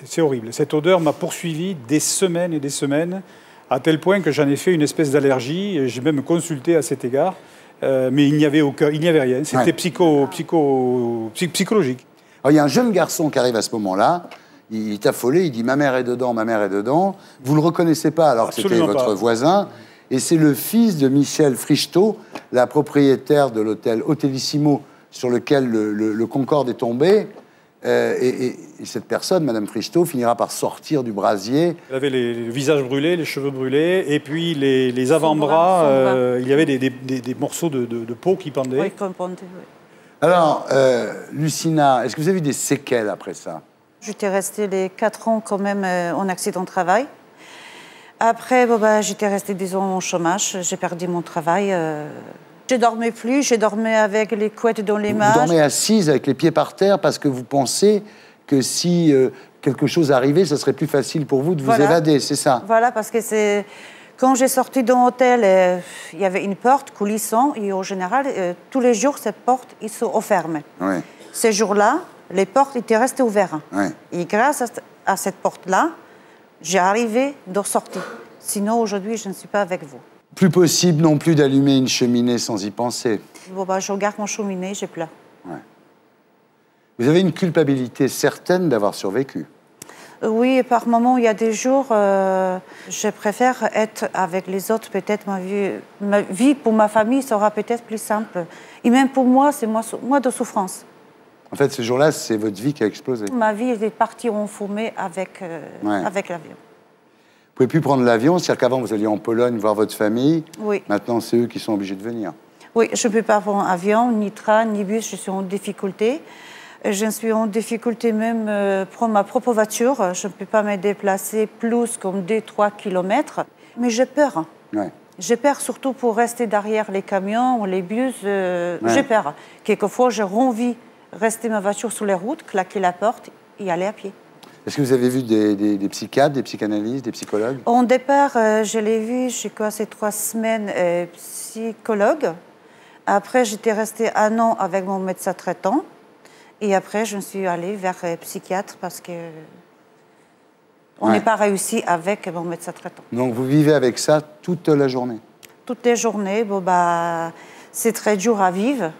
c'est horrible. Cette odeur m'a poursuivi des semaines et des semaines, à tel point que j'en ai fait une espèce d'allergie. J'ai même consulté à cet égard, mais il n'y avait rien. C'était psychologique. Alors, il y a un jeune garçon qui arrive à ce moment-là. Il est affolé, il dit « Ma mère est dedans, ma mère est dedans ». Vous ne le reconnaissez pas alors que c'était votre voisin. Et c'est le fils de Michel Frichetot, la propriétaire de l'hôtel Hôtellissimo sur lequel le Concorde est tombé. Et cette personne, Madame Frichetot, finira par sortir du brasier. Elle avait le visage brûlé, les cheveux brûlés, et puis les avant-bras, il y avait des morceaux de peau qui pendaient. Oui, qui pendaient, oui. Alors, Lucina, est-ce que vous avez eu des séquelles après ça? J'étais restée les 4 ans quand même en accident de travail. Après, j'étais restée 10 ans en chômage. J'ai perdu mon travail. Je ne dormais plus. Je dormais avec les couettes dans les mains. Vous dormez assise avec les pieds par terre parce que vous pensez que si quelque chose arrivait, ce serait plus facile pour vous de vous évader, c'est ça? Voilà, parce que c'est... Quand j'ai sorti de l'hôtel, il y avait une porte coulissante. Et en général, tous les jours, ces portes, ils sont fermées. Oui. Ces jours-là, les portes étaient restées ouvertes. Oui. Et grâce à cette porte-là, j'ai arrivé de sortir. Sinon, aujourd'hui, je ne suis pas avec vous. Plus possible non plus d'allumer une cheminée sans y penser. Je regarde mon cheminée, j'ai pleure. Ouais. Vous avez une culpabilité certaine d'avoir survécu. Oui, et par moments, il y a des jours, je préfère être avec les autres. Peut-être ma vie pour ma famille sera peut-être plus simple. Et même pour moi, c'est moi de souffrance. En fait, ce jour-là, c'est votre vie qui a explosé. Ma vie est partie en fumée avec l'avion. Vous pouvez plus prendre l'avion, c'est-à-dire qu'avant, vous alliez en Pologne voir votre famille. Oui. Maintenant, c'est eux qui sont obligés de venir. Oui, je ne peux pas prendre avion, ni train, ni bus. Je suis en difficulté. Je suis en difficulté même pour ma propre voiture. Je ne peux pas me déplacer plus comme 2-3 kilomètres. Mais j'ai peur. Ouais. J'ai peur surtout pour rester derrière les camions ou les bus. J'ai peur. Quelquefois, j'ai envie de rester ma voiture sur les routes, claquer la porte et aller à pied. Est-ce que vous avez vu des psychiatres, des psychanalystes, des psychologues? Au départ, je l'ai vu, je crois, ces 3 semaines, psychologue. Après, j'étais restée 1 an avec mon médecin traitant. Et après, je me suis allée vers psychiatre parce que on n'est pas réussi avec mon médecin traitant. Donc, vous vivez avec ça toute la journée? Toutes les journées. Bon, bah, c'est très dur à vivre.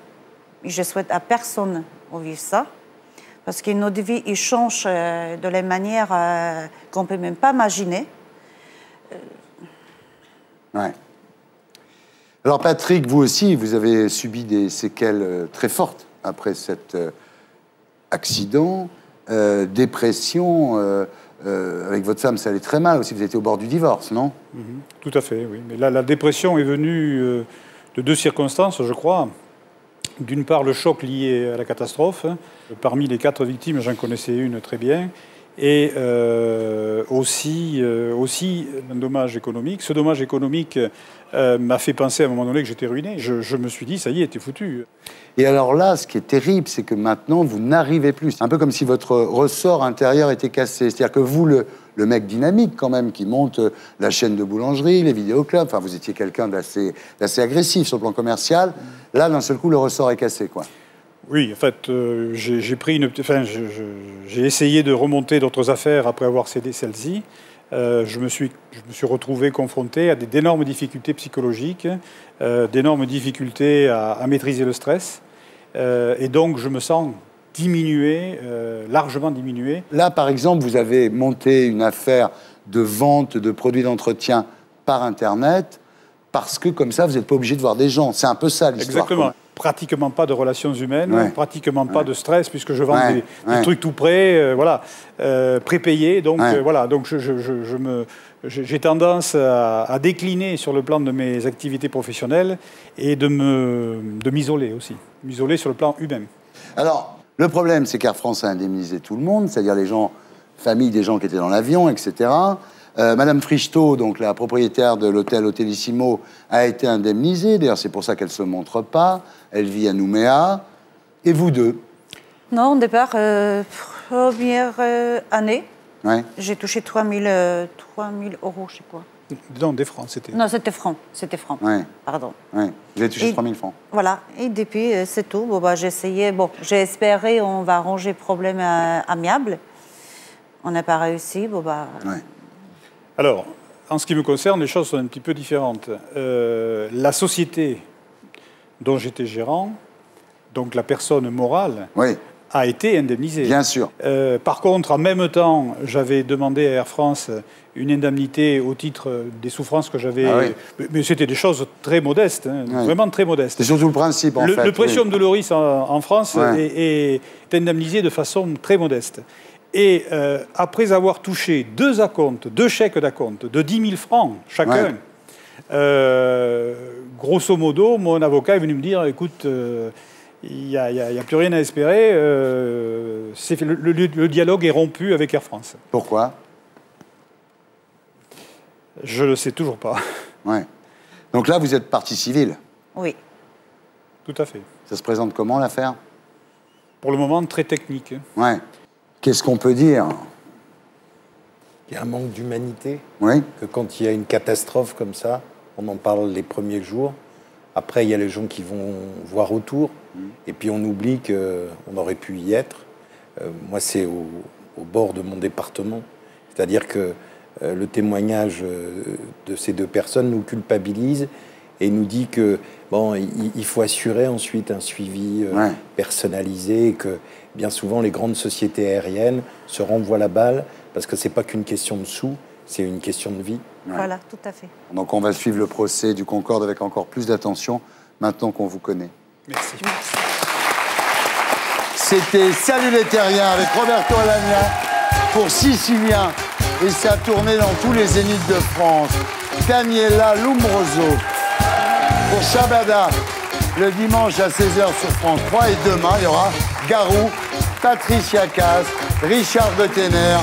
Je souhaite à personne de vivre ça. Parce que notre vie, il change de la manière qu'on ne peut même pas imaginer. Ouais. Alors, Patrick, vous aussi, vous avez subi des séquelles très fortes après cet accident, dépression. Avec votre femme, ça allait très mal aussi. Vous étiez au bord du divorce, non? Tout à fait, oui. Mais là, la dépression est venue de 2 circonstances, je crois. D'une part, le choc lié à la catastrophe. Parmi les 4 victimes, j'en connaissais une très bien. Et aussi un dommage économique. Ce dommage économique m'a fait penser à un moment donné que j'étais ruiné. Je me suis dit, ça y est, t'es foutu. Et alors là, ce qui est terrible, c'est que maintenant, vous n'arrivez plus. C'est un peu comme si votre ressort intérieur était cassé. C'est-à-dire que vous, le mec dynamique quand même, qui monte la chaîne de boulangerie, les vidéoclubs, enfin, vous étiez quelqu'un d'assez agressif sur le plan commercial. Là, d'un seul coup, le ressort est cassé, quoi. Oui, en fait, j'ai essayé de remonter d'autres affaires après avoir cédé celle-ci. Je me suis retrouvé confronté à d'énormes difficultés psychologiques, d'énormes difficultés à maîtriser le stress. Et donc, je me sens diminué, largement diminué. Là, par exemple, vous avez monté une affaire de vente de produits d'entretien par Internet parce que, comme ça, vous n'êtes pas obligé de voir des gens. C'est un peu ça, l'histoire. Exactement. Pratiquement pas de relations humaines, pratiquement pas de stress, puisque je vends des trucs tout prêts, prépayés. Donc, donc j'ai tendance à décliner sur le plan de mes activités professionnelles et de m'isoler aussi. M'isoler sur le plan humain. Alors, le problème, c'est qu'Air France a indemnisé tout le monde, c'est-à-dire les gens, famille des gens qui étaient dans l'avion, etc. Madame Frichtot, donc la propriétaire de l'hôtel Hotellissimo, a été indemnisée. D'ailleurs, c'est pour ça qu'elle ne se montre pas. Elle vit à Nouméa. Et vous deux? Non, au départ, première année, j'ai touché 3 000 euros, je sais quoi. Non, des francs, c'était. Non, c'était francs. C'était francs. Pardon. Vous avez touché 3 000 francs. Voilà. Et depuis, c'est tout. Bon, bah, j'ai essayé. Bon, j'ai espéré on va arranger le problème amiable. On n'a pas réussi. Bon, bah. Alors, en ce qui me concerne, les choses sont un petit peu différentes. La société dont j'étais gérant, donc la personne morale, a été indemnisée. Bien sûr. Par contre, en même temps, j'avais demandé à Air France une indemnité au titre des souffrances que j'avais. Mais c'était des choses très modestes, vraiment très modestes. C'est surtout le principe, en fait. Le Pretium Doloris en France est indemnisé de façon très modeste. Et après avoir touché 2 acomptes, 2 chèques d'acompte de 10 000 francs chacun, grosso modo, mon avocat est venu me dire, écoute, il n'y a plus rien à espérer, le dialogue est rompu avec Air France. Pourquoi? Je ne le sais toujours pas. Donc là, vous êtes partie civile? Oui. Tout à fait. Ça se présente comment, l'affaire? Pour le moment, très technique. Qu'est-ce qu'on peut dire? Il y a un manque d'humanité. Que quand il y a une catastrophe comme ça, on en parle les premiers jours. Après, il y a les gens qui vont voir autour. Et puis, on oublie qu'on aurait pu y être. Moi, c'est au bord de mon département. C'est-à-dire que le témoignage de ces 2 personnes nous culpabilise. et nous dit que bon, il faut assurer ensuite un suivi personnalisé, et que bien souvent les grandes sociétés aériennes se renvoient la balle parce que c'est pas qu'une question de sous, c'est une question de vie. Voilà, tout à fait. Donc on va suivre le procès du Concorde avec encore plus d'attention maintenant qu'on vous connaît. Merci. C'était Salut les Terriens avec Roberto Alagna pour Sicilien et sa tournée dans tous les zéniths de France. Daniela Lumbroso pour Shabada le dimanche à 16h sur France 3. Et demain, il y aura Garou, Patricia Cass, Richard de Tener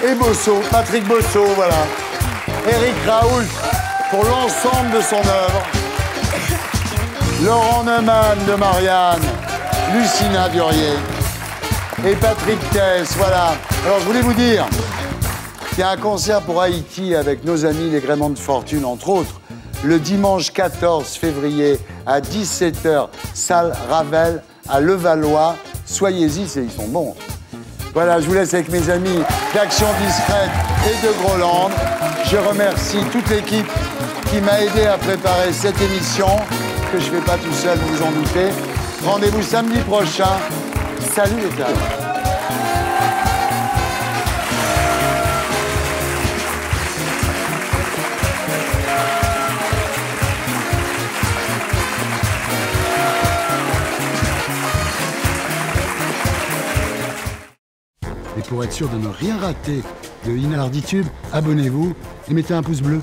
et Bosso, Patrick Bosso, voilà. Eric Raoult pour l'ensemble de son œuvre. Laurent Neumann de Marianne, Lucina Durier et Patrick Tess, voilà. Alors je voulais vous dire qu'il y a un concert pour Haïti avec nos amis les Gréments de Fortune, entre autres, le dimanche 14 février à 17h, salle Ravel à Levallois. Soyez-y, ils sont bons. Voilà, je vous laisse avec mes amis d'Action Discrète et de Groland. Je remercie toute l'équipe qui m'a aidé à préparer cette émission, que je ne fais pas tout seul, vous vous en doutez. Rendez-vous samedi prochain. Salut les gars. Et pour être sûr de ne rien rater de Inarditube, abonnez-vous et mettez un pouce bleu.